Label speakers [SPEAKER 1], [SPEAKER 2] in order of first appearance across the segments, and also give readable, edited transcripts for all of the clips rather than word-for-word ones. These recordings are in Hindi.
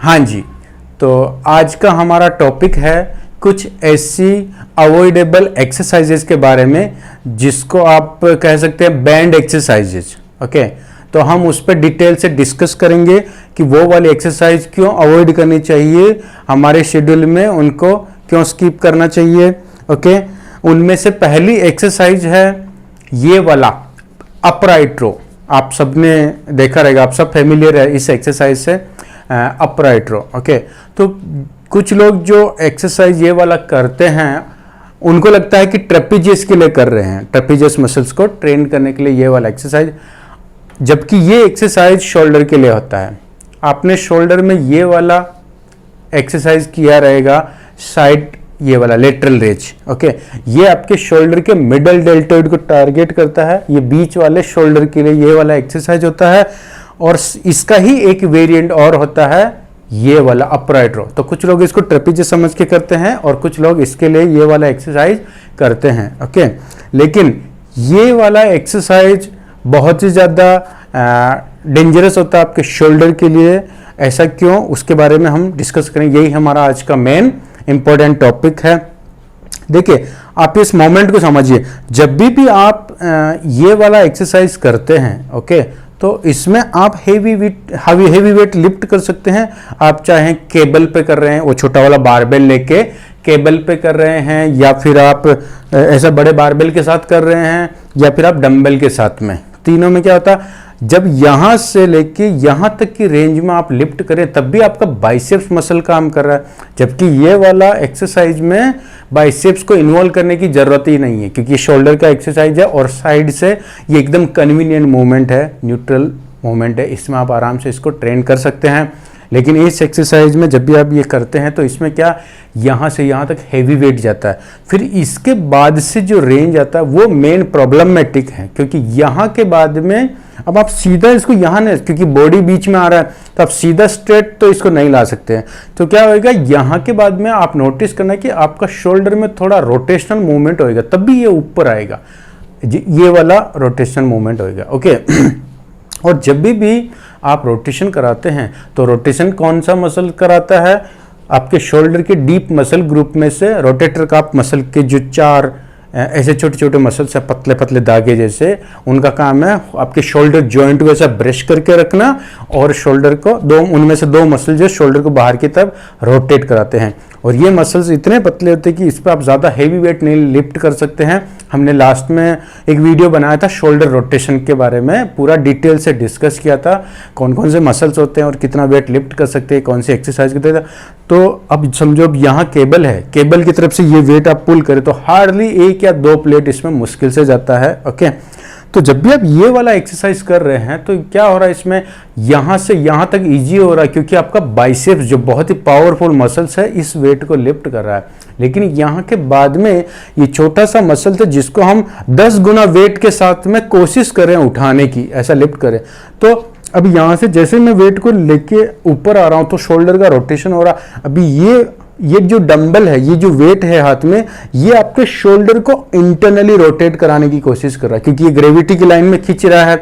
[SPEAKER 1] हाँ जी, तो आज का हमारा टॉपिक है कुछ ऐसी अवॉइडेबल एक्सरसाइजेज के बारे में जिसको आप कह सकते हैं बैंड एक्सरसाइजेज। ओके, तो हम उस पर डिटेल से डिस्कस करेंगे कि वो वाली एक्सरसाइज क्यों अवॉइड करनी चाहिए हमारे शेड्यूल में, उनको क्यों स्किप करना चाहिए। ओके, उनमें से पहली एक्सरसाइज है ये वाला अपराइट रो। आप सबने देखा रहेगा, आप सब फेमिलियर है इस एक्सरसाइज से, अपराइट रो। ओके, तो कुछ लोग जो एक्सरसाइज ये वाला करते हैं उनको लगता है कि ट्रेपीजियस के लिए कर रहे हैं, ट्रेपीजियस मसल्स को ट्रेन करने के लिए ये वाला एक्सरसाइज, जबकि ये एक्सरसाइज शोल्डर के लिए होता है। आपने शोल्डर में ये वाला एक्सरसाइज किया रहेगा, साइड ये वाला लेटरल रेज। ओके, ये आपके शोल्डर के मिडल डेल्टोइड को टारगेट करता है, ये बीच वाले शोल्डर के लिए ये वाला एक्सरसाइज होता है। और इसका ही एक वेरिएंट और होता है ये वाला अपराइट रो। तो कुछ लोग इसको ट्रेपीजियस समझ के करते हैं और कुछ लोग इसके लिए ये वाला एक्सरसाइज करते हैं। ओके, लेकिन ये वाला एक्सरसाइज बहुत ही ज़्यादा डेंजरस होता है आपके शोल्डर के लिए। ऐसा क्यों, उसके बारे में हम डिस्कस करेंगे। यही हमारा आज का मेन इंपॉर्टेंट टॉपिक है। देखिए, आप इस मोमेंट को समझिए, जब भी आप ये वाला एक्सरसाइज करते हैं, ओके, तो इसमें आप हेवी वेट लिफ्ट कर सकते हैं। आप चाहे केबल पे कर रहे हैं, वो छोटा वाला बारबेल लेके केबल पे कर रहे हैं, या फिर आप ऐसा बड़े बारबेल के साथ कर रहे हैं, या फिर आप डंबल के साथ में। तीनों में क्या होता है, जब यहां से लेके यहां तक की रेंज में आप लिफ्ट करें तब भी आपका बाइसेप्स मसल काम कर रहा है, जबकि ये वाला एक्सरसाइज में बाइसेप्स को इन्वॉल्व करने की जरूरत ही नहीं है, क्योंकि शोल्डर का एक्सरसाइज है और साइड से ये एकदम कन्वीनियंट मूवमेंट है, न्यूट्रल मूवमेंट है, इसमें आप आराम से इसको ट्रेन कर सकते हैं। लेकिन इस एक्सरसाइज में जब भी आप ये करते हैं तो इसमें क्या, यहाँ से यहाँ तक हेवी वेट जाता है, फिर इसके बाद से जो रेंज आता है वो मेन प्रॉब्लमेटिक है, क्योंकि यहाँ के बाद में अब आप सीधा इसको यहाँ नहीं, क्योंकि बॉडी बीच में आ रहा है तो आप सीधा स्ट्रेट तो इसको नहीं ला सकते हैं। तो क्या होएगा, यहाँ के बाद में आप नोटिस करना कि आपका शोल्डर में थोड़ा रोटेशनल मूवमेंट होएगा, तब भी ये ऊपर आएगा, ये वाला रोटेशनल मूवमेंट होएगा। ओके, और जब भी आप रोटेशन कराते हैं तो रोटेशन कौन सा मसल कराता है, आपके शोल्डर के डीप मसल ग्रुप में से रोटेटर काफ मसल के जो चार ऐसे छोटे छोटे मसल्स है, पतले पतले धागे जैसे, उनका काम है आपके शोल्डर जॉइंट को ऐसा ब्रश करके रखना और शोल्डर को उनमें से दो मसल जो शोल्डर को बाहर की तरफ रोटेट कराते हैं। और ये मसल्स इतने पतले होते हैं कि इस पर आप ज़्यादा हेवी वेट नहीं लिफ्ट कर सकते हैं। हमने लास्ट में एक वीडियो बनाया था शोल्डर रोटेशन के बारे में, पूरा डिटेल से डिस्कस किया था कौन कौन से मसल्स होते हैं और कितना वेट लिफ्ट कर सकते हैं, कौन सी एक्सरसाइज करते हैं। तो अब समझो, अब यहाँ केबल है, केबल की तरफ से ये वेट आप पुल करें तो हार्डली 1 या 2 प्लेट इसमें मुश्किल से जाता है। ओके, तो जब भी आप ये वाला एक्सरसाइज कर रहे हैं तो क्या हो रहा है, इसमें यहाँ से यहाँ तक इजी हो रहा है, क्योंकि आपका बाइसेप्स जो बहुत ही पावरफुल मसल्स है इस वेट को लिफ्ट कर रहा है। लेकिन यहाँ के बाद में ये छोटा सा मसल था जिसको हम 10 गुना वेट के साथ में कोशिश करें उठाने की, ऐसा लिफ्ट करें, तो अब यहाँ से जैसे मैं वेट को लेके ऊपर आ रहा हूँ तो शोल्डर का रोटेशन हो रहा। अभी ये जो डंबल है, ये जो वेट है हाथ में, ये आपके शोल्डर को इंटरनली रोटेट कराने की कोशिश कर रहा है, क्योंकि ये ग्रेविटी की लाइन में खींच रहा है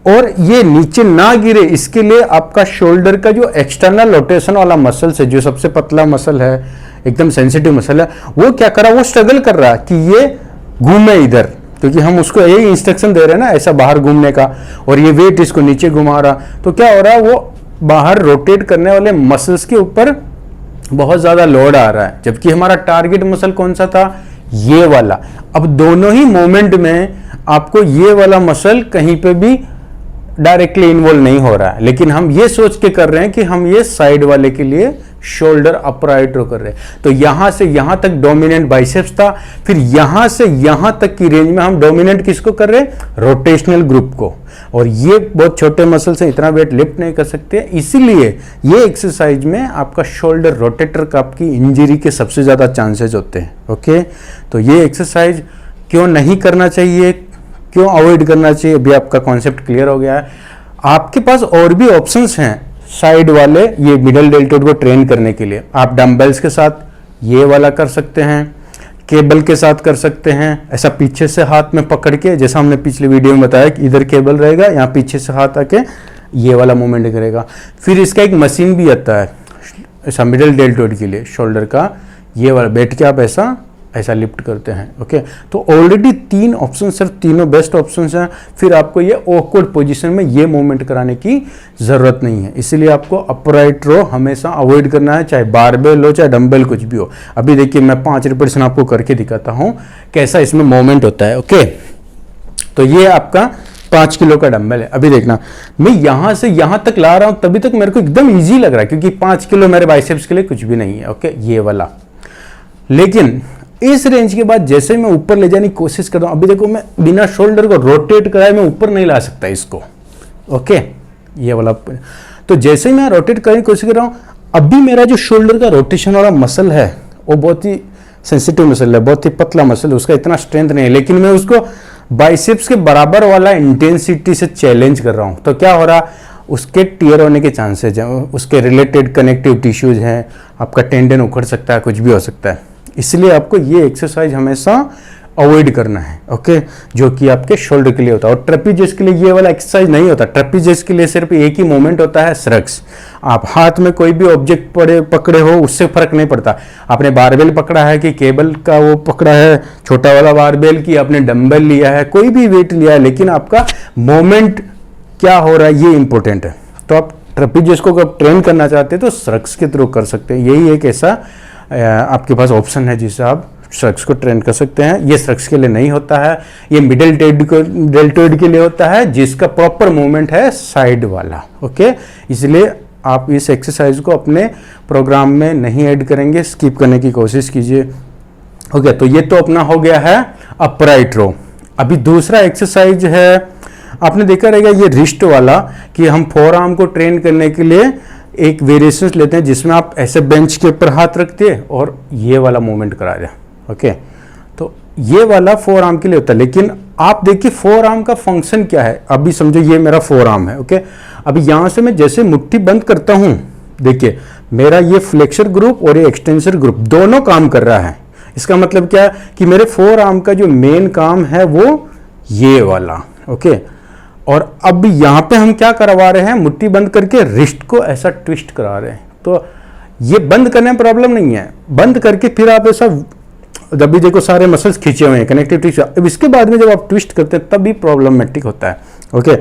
[SPEAKER 1] और ये नीचे ना गिरे इसके लिए आपका शोल्डर का जो एक्सटर्नल रोटेशन वाला मसल है, जो सबसे पतला मसल है, एकदम सेंसिटिव मसल है, वो क्या कर रहा है, वो स्ट्रगल कर रहा है कि ये घूमे इधर, क्योंकि हम उसको यही इंस्ट्रक्शन दे रहे हैं ना ऐसा बाहर घूमने का, और ये वेट इसको नीचे घुमा रहा। तो क्या हो रहा है, वो बाहर रोटेट करने वाले मसल्स के ऊपर बहुत ज्यादा लोड आ रहा है, जबकि हमारा टारगेट मसल कौन सा था, ये वाला। अब दोनों ही मोमेंट में आपको ये वाला मसल कहीं पे भी डायरेक्टली इन्वॉल्व नहीं हो रहा है, लेकिन हम ये सोच के कर रहे हैं कि हम ये साइड वाले के लिए शोल्डर अपराइट रो कर रहे हैं। तो यहां से यहां तक डोमिनेंट बाइसेप्स था, फिर यहां से यहां तक की रेंज में हम डोमिनेंट किसको कर रहे हैं, रोटेशनल ग्रुप को। और ये बहुत छोटे मसल से इतना वेट लिफ्ट नहीं कर सकते, इसीलिए ये एक्सरसाइज में आपका शोल्डर रोटेटर कफ की इंजरी के सबसे ज्यादा चांसेस होते हैं। ओके, तो ये एक्सरसाइज क्यों नहीं करना चाहिए, क्यों अवॉइड करना चाहिए, अभी आपका कॉन्सेप्ट क्लियर हो गया है। आपके पास और भी ऑप्शंस हैं साइड वाले ये मिडल डेल्टोइड को ट्रेन करने के लिए। आप डंबल्स के साथ ये वाला कर सकते हैं, केबल के साथ कर सकते हैं, ऐसा पीछे से हाथ में पकड़ के, जैसा हमने पिछले वीडियो में बताया कि इधर केबल रहेगा, यहाँ पीछे से हाथ आके ये वाला मूवमेंट करेगा। फिर इसका एक मशीन भी आता है ऐसा मिडिल डेल्टोइड के लिए शोल्डर का ये वाला बैठ के आप ऐसा ऐसा लिफ्ट करते हैं। ओके, तो ऑलरेडी 3 ऑप्शन सर, तीनों बेस्ट ऑप्शन हैं। फिर आपको ये ऑकवर्ड पोजीशन में ये मूवमेंट कराने की ज़रूरत नहीं है, इसलिए आपको अपराइट रो हमेशा अवॉइड करना है, चाहे बारबेल हो चाहे डंबल कुछ भी हो। अभी देखिए मैं 5 रिपीटेशन आपको करके दिखाता हूँ कैसा इसमें मूवमेंट होता है। ओके, तो ये आपका 5 किलो का डंबल है। अभी देखना, मैं यहां से यहां तक ला रहा हूं, तभी तक मेरे को एकदम इजी लग रहा है क्योंकि 5 किलो मेरे बाइसेप्स के लिए कुछ भी नहीं है। ओके, ये वाला। लेकिन इस रेंज के बाद जैसे मैं ऊपर ले जाने की कोशिश कर रहा हूं, अभी देखो मैं बिना शोल्डर को रोटेट कराए मैं ऊपर नहीं ला सकता इसको। ओके, ये वाला। तो जैसे ही मैं रोटेट करने की कोशिश कर रहा हूं, अभी मेरा जो शोल्डर का रोटेशन वाला मसल है वो बहुत ही सेंसिटिव मसल है, बहुत ही पतला मसल है, उसका इतना स्ट्रेंथ नहीं है, लेकिन मैं उसको बाइसेप्स के बराबर वाला इंटेंसिटी से चैलेंज कर रहा हूं। तो क्या हो रहा, उसके टीयर होने के चांसेज हैं, उसके रिलेटेड कनेक्टिव टिश्यूज हैं, आपका टेंडन उखड़ सकता है, कुछ भी हो सकता है। इसलिए आपको ये एक्सरसाइज हमेशा अवॉइड करना है। ओके, जो कि आपके शोल्डर के लिए होता है। और ट्रेपीजियस के लिए ये वाला एक्सरसाइज नहीं होता। ट्रेपीजियस के लिए सिर्फ एक ही मूवमेंट होता है, श्रग्स। आप हाथ में कोई भी ऑब्जेक्ट पकड़े हो उससे फर्क नहीं पड़ता, आपने बारबेल पकड़ा है कि केबल का वो पकड़ा है छोटा वाला बारबेल, की आपने डंबल लिया है, कोई भी वेट लिया है, लेकिन आपका मूवमेंट क्या हो रहा है ये इंपॉर्टेंट है। तो आप ट्रेपीजियस को अगर ट्रेन करना चाहते हैं तो श्रग्स के थ्रू कर सकते हैं। यही एक ऐसा आपके पास ऑप्शन है जिससे आप श्रग्स को ट्रेन कर सकते हैं। ये श्रग्स के लिए नहीं होता है, ये मिडिल डेल्टोइड के लिए होता है, जिसका प्रॉपर मूवमेंट है साइड वाला। ओके, इसलिए आप इस एक्सरसाइज को अपने प्रोग्राम में नहीं ऐड करेंगे, स्किप करने की कोशिश कीजिए। ओके, तो ये तो अपना हो गया है अपराइट रो। अभी दूसरा एक्सरसाइज है, आपने देखा रहेगा ये रिस्ट वाला, कि हम फोर आर्म को ट्रेन करने के लिए एक वेरिएशन लेते हैं जिसमें आप ऐसे बेंच के ऊपर हाथ रखते हैं और ये वाला मूवमेंट करा दें। ओके, तो ये वाला फोर आर्म के लिए होता है, लेकिन आप देखिए फोर आर्म का फंक्शन क्या है। अभी समझो ये मेरा फोर आर्म है। ओके, अभी यहां से मैं जैसे मुट्ठी बंद करता हूं, देखिए मेरा ये फ्लेक्सर ग्रुप और ये एक्सटेंसर ग्रुप दोनों काम कर रहा है। इसका मतलब क्या है कि मेरे फोर आर्म का जो मेन काम है वो ये वाला। ओके, और अब यहां पे हम क्या करवा रहे हैं, मुट्ठी बंद करके रिस्ट को ऐसा ट्विस्ट करा रहे हैं। तो ये बंद करने में प्रॉब्लम नहीं है, बंद करके फिर आप ऐसा, जब भी देखो सारे मसल्स खींचे हुए हैं, कनेक्टिव टिश्यू, अब इसके बाद में जब आप ट्विस्ट करते हैं तब भी प्रॉब्लमेटिक होता है। ओके,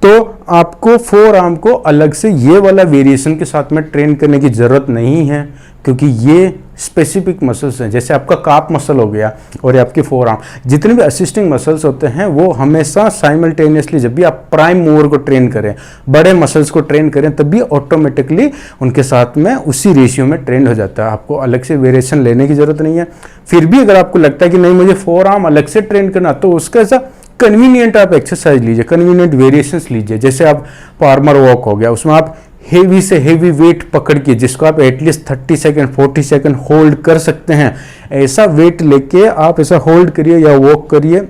[SPEAKER 1] तो आपको फोर आर्म को अलग से ये वाला वेरिएशन के साथ में ट्रेन करने की जरूरत नहीं है, क्योंकि ये स्पेसिफिक मसल्स हैं। जैसे आपका काप मसल हो गया और आपके फोर आर्म, जितने भी असिस्टिंग मसल्स होते हैं वो हमेशा साइमल्टेनियसली, जब भी आप प्राइम मूवर को ट्रेन करें, बड़े मसल्स को ट्रेन करें, तब भी ऑटोमेटिकली उनके साथ में उसी रेशियो में ट्रेंड हो जाता है। आपको अलग से वेरिएशन लेने की जरूरत नहीं है। फिर भी अगर आपको लगता है कि नहीं मुझे फोर आर्म अलग से ट्रेन करना, तो उसका ऐसा कन्वीनियंट आप एक्सरसाइज लीजिए, कन्वीनियंट वेरिएशंस लीजिए। जैसे आप फार्मर वॉक हो गया, उसमें आप हेवी से हेवी वेट पकड़ के, जिसको आप एटलीस्ट 30 सेकंड 40 सेकंड होल्ड कर सकते हैं, ऐसा वेट लेके आप ऐसा होल्ड करिए या वॉक करिए,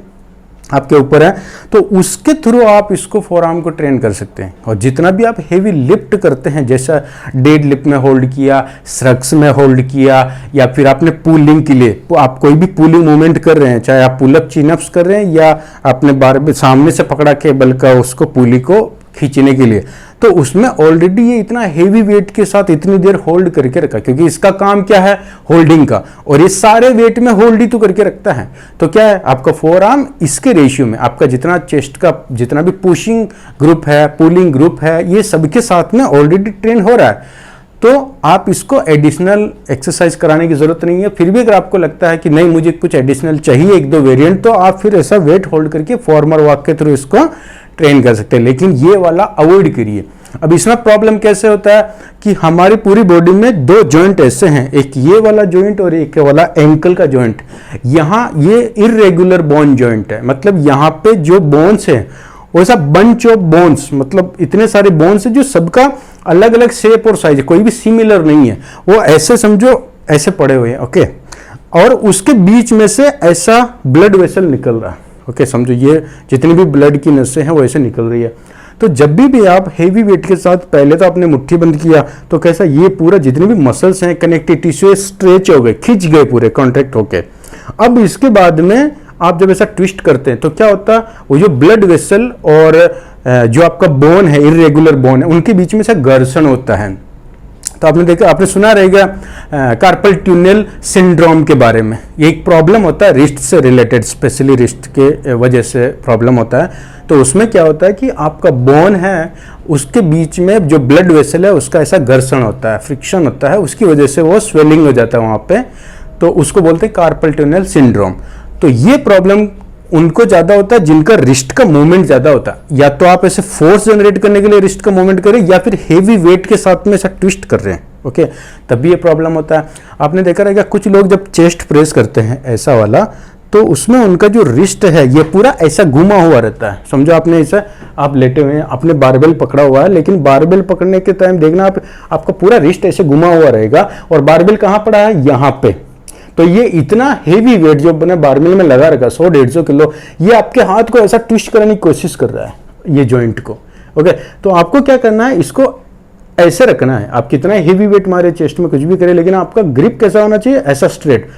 [SPEAKER 1] आपके ऊपर है। तो उसके थ्रू आप इसको फोर आर्म को ट्रेन कर सकते हैं। और जितना भी आप हेवी लिफ्ट करते हैं, जैसा डेड लिफ्ट में होल्ड किया, श्रग्स में होल्ड किया, या फिर आपने पुलिंग के लिए आप कोई भी पुलिंग मूवमेंट कर रहे हैं, चाहे आप पुलअप चिनअप्स कर रहे हैं या आपने बार सामने से पकड़ा केबल का उसको पुली को खींचने के लिए, तो उसमें ऑलरेडी ये इतना हेवी वेट के साथ इतनी देर होल्ड करके रखा, क्योंकि इसका काम क्या है, होल्डिंग का, और ये सारे वेट में होल्ड ही तो करके रखता है। तो क्या है, आपका फोर आर्म इसके रेशियो में, आपका जितना चेस्ट का जितना भी पुशिंग ग्रुप है, पुलिंग ग्रुप है, ये सबके साथ में ऑलरेडी ट्रेन हो रहा है। तो आप इसको एडिशनल एक्सरसाइज कराने की जरूरत नहीं है। फिर भी अगर आपको लगता है कि नहीं मुझे कुछ एडिशनल चाहिए, एक दो वेरिएंट, तो आप फिर ऐसा वेट होल्ड करके फॉर्मर वॉक के थ्रू इसको ट्रेन कर सकते हैं, लेकिन ये वाला अवॉइड करिए। अब इसमें प्रॉब्लम कैसे होता है कि हमारी पूरी बॉडी में दो जॉइंट ऐसे हैं, एक ये वाला जॉइंट और एक वाला एंकल का जॉइंट। यहाँ ये इरेगुलर बोन जॉइंट है, मतलब यहाँ पे जो बोन्स है वैसा बंच ऑफ बोन्स, मतलब इतने सारे बोन्स है जो सबका अलग अलग शेप और साइज है, कोई भी सिमिलर नहीं है, वो ऐसे समझो ऐसे पड़े हुए हैं। ओके, और उसके बीच में से ऐसा ब्लड वेसल निकल रहा है। ओके, समझो ये जितनी भी ब्लड की नसें हैं वो ऐसे निकल रही है। तो जब भी आप हेवी वेट के साथ, पहले तो आपने मुट्ठी बंद किया तो कैसा ये पूरा जितने भी मसल्स हैं, कनेक्टिव टिश्यू स्ट्रेच हो गए, खिंच गए पूरे, कॉन्ट्रैक्ट होके। अब इसके बाद में आप जब ऐसा ट्विस्ट करते हैं तो क्या होता है, वो जो ब्लड वेसल और जो आपका बोन है, इरेगुलर बोन है, उनके बीच में से घर्षण होता है। तो आपने देखा, आपने सुना रहेगा कार्पल ट्यूनेल सिंड्रोम के बारे में। ये एक प्रॉब्लम होता है रिस्ट से रिलेटेड, स्पेशली रिस्ट के वजह से प्रॉब्लम होता है। तो उसमें क्या होता है कि आपका बोन है उसके बीच में जो ब्लड वेसल है उसका ऐसा घर्षण होता है, फ्रिक्शन होता है, उसकी वजह से वो स्वेलिंग हो जाता है वहाँ पे, तो उसको बोलते हैं कार्पल ट्यूनेल सिंड्रोम। तो ये प्रॉब्लम उनको ज़्यादा होता है जिनका रिस्ट का मूवमेंट ज़्यादा होता है। या तो आप ऐसे फोर्स जनरेट करने के लिए रिस्ट का मूवमेंट करें या फिर हेवी वेट के साथ में ऐसा ट्विस्ट कर रहे हैं, ओके, तभी ये प्रॉब्लम होता है। आपने देखा रहेगा कुछ लोग जब चेस्ट प्रेस करते हैं ऐसा वाला, तो उसमें उनका जो रिस्ट है ये पूरा ऐसा घुमा हुआ रहता है। समझो आपने ऐसा, आप लेटे हुए हैं, आपने बारबेल पकड़ा हुआ है, लेकिन बारबेल पकड़ने के टाइम देखना आपका पूरा रिस्ट ऐसे घुमा हुआ रहेगा और बारबेल कहाँ पड़ा है, यहाँ पे। तो ये इतना हेवी वेट जो अपने बारबेल में लगा रखा 100-150 किलो, ये आपके हाथ को ऐसा ट्विस्ट करने की कोशिश कर रहा है, ये जॉइंट को, ओके। तो आपको क्या करना है, इसको ऐसे रखना है। आप कितना हेवी वेट मारे, चेस्ट में कुछ भी करें, लेकिन आपका ग्रिप कैसा होना चाहिए, ऐसा स्ट्रेट।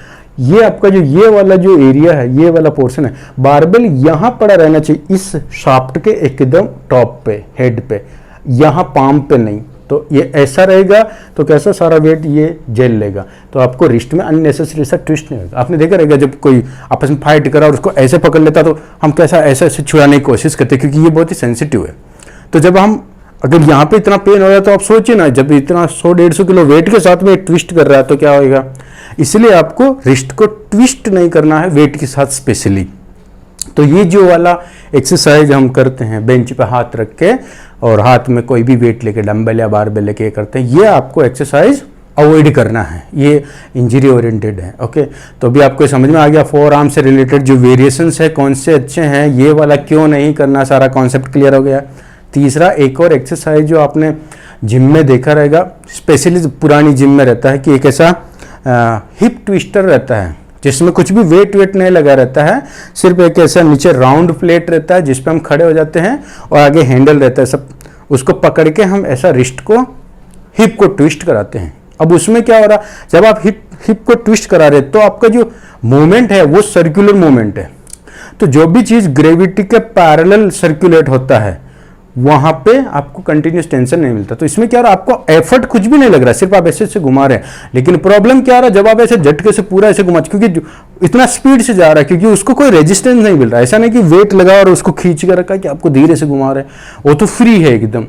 [SPEAKER 1] ये आपका जो ये वाला जो एरिया है, ये वाला पोर्शन है, बारबेल यहां पड़ा रहना चाहिए, इस शाफ्ट के एकदम टॉप पे, हेड पे, यहां पाम पे नहीं। तो ये ऐसा रहेगा तो कैसा सारा वेट ये झेल लेगा, तो आपको रिस्ट में अननेसेसरी सा ट्विस्ट नहीं होगा। आपने देखा रहेगा जब कोई आपस में फाइट करा और उसको ऐसे पकड़ लेता तो हम कैसा ऐसे छुड़ाने की कोशिश करते, क्योंकि ये बहुत ही सेंसिटिव है। तो जब हम अगर यहाँ पे इतना पेन हो रहा है तो आप सोचिए ना, जब इतना 100-150 किलो वेट के साथ में ट्विस्ट कर रहा है तो क्या होगा। इसलिए आपको रिस्ट को ट्विस्ट नहीं करना है वेट के साथ स्पेशली। तो ये जो वाला एक्सरसाइज हम करते हैं बेंच पे हाथ रख के और हाथ में कोई भी वेट लेके, डंबल या बारबेल लेके करते हैं, ये आपको एक्सरसाइज अवॉइड करना है, ये इंजरी ओरिएंटेड है, ओके। तो अभी आपको समझ में आ गया फोर आर्म से रिलेटेड जो वेरिएशंस है कौन से अच्छे हैं, ये वाला क्यों नहीं करना, सारा कॉन्सेप्ट क्लियर हो गया। तीसरा, एक और एक्सरसाइज जो आपने जिम में देखा रहेगा, स्पेशली पुरानी जिम में रहता है कि एक ऐसा हिप ट्विस्टर रहता है जिसमें कुछ भी वेट नहीं लगा रहता है, सिर्फ एक ऐसा नीचे राउंड प्लेट रहता है जिस पे हम खड़े हो जाते हैं और आगे हैंडल रहता है सब, उसको पकड़ के हम ऐसा रिस्ट को, हिप को ट्विस्ट कराते हैं। अब उसमें क्या हो रहा, जब आप हिप को ट्विस्ट करा रहे तो आपका जो मूवमेंट है वो सर्कुलर मूवमेंट है। तो जो भी चीज ग्रेविटी के पैरेलल सर्कुलेट होता है वहां पे आपको कंटिन्यूस टेंशन नहीं मिलता। तो इसमें क्या रहा, आपको एफर्ट कुछ भी नहीं लग रहा, सिर्फ आप ऐसे घुमा रहे हैं। लेकिन प्रॉब्लम क्या रहा, जब आप ऐसे झटके से पूरा ऐसे घुमा, क्योंकि इतना स्पीड से जा रहा है, क्योंकि उसको कोई रेजिस्टेंस नहीं मिल रहा। ऐसा नहीं कि वेट लगा और उसको खींच कर रखा कि आपको धीरे से घुमा रहे हैं, वो तो फ्री है एकदम,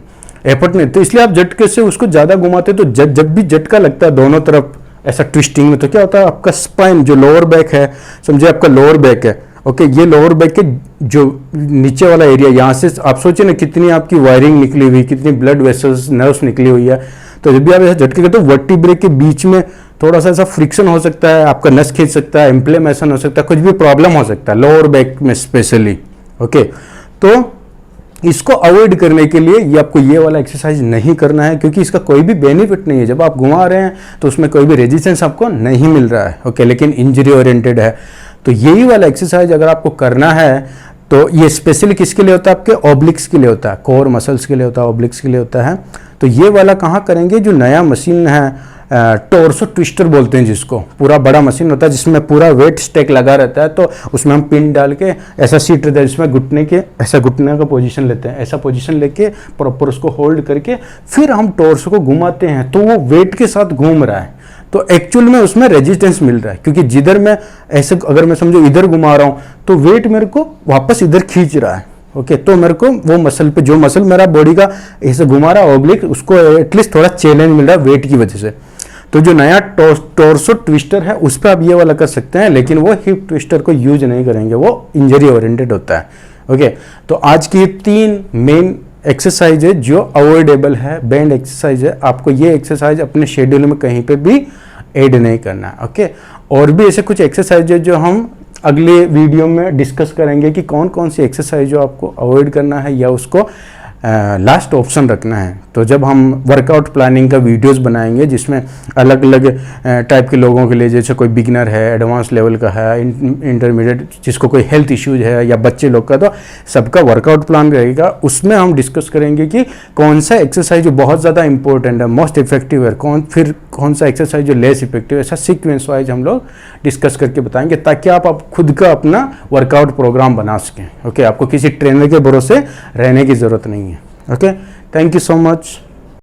[SPEAKER 1] एफर्ट नहीं। तो इसलिए आप झटके से उसको ज्यादा घुमाते, तो जब भी झटका लगता है दोनों तरफ ऐसा ट्विस्टिंग में, तो क्या होता है, आपका स्पाइन जो लोअर बैक है, समझे आपका लोअर बैक है, ओके, ये लोअर बैक के जो नीचे वाला एरिया, यहाँ से आप सोचिए ना कितनी आपकी वायरिंग निकली हुई, कितनी ब्लड वेसल्स, नर्व्स निकली हुई है। तो जब भी आप ऐसा झटके करते हो, वर्टिब्रे के बीच में थोड़ा सा ऐसा फ्रिक्शन हो सकता है, आपका नस खींच सकता है, इन्फ्लेमेशन हो सकता है, कुछ भी प्रॉब्लम हो सकता है लोअर बैक में स्पेशली, ओके। तो इसको अवॉइड करने के लिए ये आपको ये वाला एक्सरसाइज नहीं करना है, क्योंकि इसका कोई भी बेनिफिट नहीं है। जब आप घुमा रहे हैं तो उसमें कोई भी रेजिस्टेंस आपको नहीं मिल रहा है, ओके, लेकिन इंजरी ओरिएंटेड है। तो यही वाला एक्सरसाइज अगर आपको करना है तो ये स्पेशली किसके लिए होता है, आपके ऑब्लिक्स के लिए होता है, कोर मसल्स के लिए होता है, ऑब्लिक्स के लिए होता है। तो ये वाला कहाँ करेंगे, जो नया मशीन है टोर्सो ट्विस्टर बोलते हैं जिसको, पूरा बड़ा मशीन होता है जिसमें पूरा वेट स्टेक लगा रहता है। तो उसमें हम पिन डाल के ऐसा सीट रहता है जिसमें घुटने के ऐसा घुटने का पोजीशन लेते हैं, ऐसा पोजीशन लेके प्रॉपर उसको होल्ड करके फिर हम टोर्सो को घुमाते हैं, तो वो वेट के साथ घूम रहा है। तो एक्चुअल में उसमें रेजिस्टेंस मिल रहा है, क्योंकि जिधर मैं ऐसे अगर मैं समझो इधर घुमा रहा हूँ तो वेट मेरे को वापस इधर खींच रहा है, ओके। तो मेरे को वो मसल पे, जो मसल मेरा बॉडी का ऐसे घुमा रहा है ऑब्लिक, उसको एटलीस्ट थोड़ा चैलेंज मिल रहा है वेट की वजह से। तो जो नया टोर्सो ट्विस्टर है उस पर आप ये वाला कर सकते हैं, लेकिन वो हिप ट्विस्टर को यूज नहीं करेंगे, वो इंजरी ओरिएंटेड होता है, ओके। तो आज की 3 मेन एक्सरसाइज है जो अवॉइडेबल है, बैंड एक्सरसाइज है। आपको ये एक्सरसाइज अपने शेड्यूल में कहीं पे भी ऐड नहीं करना है, ओके। और भी ऐसे कुछ एक्सरसाइज है जो हम अगले वीडियो में डिस्कस करेंगे कि कौन कौन सी एक्सरसाइज जो आपको अवॉइड करना है या उसको लास्ट ऑप्शन रखना है। तो जब हम वर्कआउट प्लानिंग का वीडियोस बनाएंगे जिसमें अलग अलग टाइप के लोगों के लिए, जैसे कोई बिगिनर है, एडवांस लेवल का है, इंटरमीडिएट, जिसको कोई हेल्थ इश्यूज है या बच्चे लोग का, तो सबका वर्कआउट प्लान रहेगा। उसमें हम डिस्कस करेंगे कि कौन सा एक्सरसाइज जो बहुत ज़्यादा इंपॉर्टेंट है, मोस्ट इफेक्टिव है, कौन सा एक्सरसाइज जो लेस इफेक्टिव है, ऐसा सीक्वेंस वाइज हम लोग डिस्कस करके बताएंगे, ताकि आप खुद का अपना वर्कआउट प्रोग्राम बना सकें, ओके। आपको किसी ट्रेनर के भरोसे रहने की ज़रूरत नहीं है, okay. Thank you so much.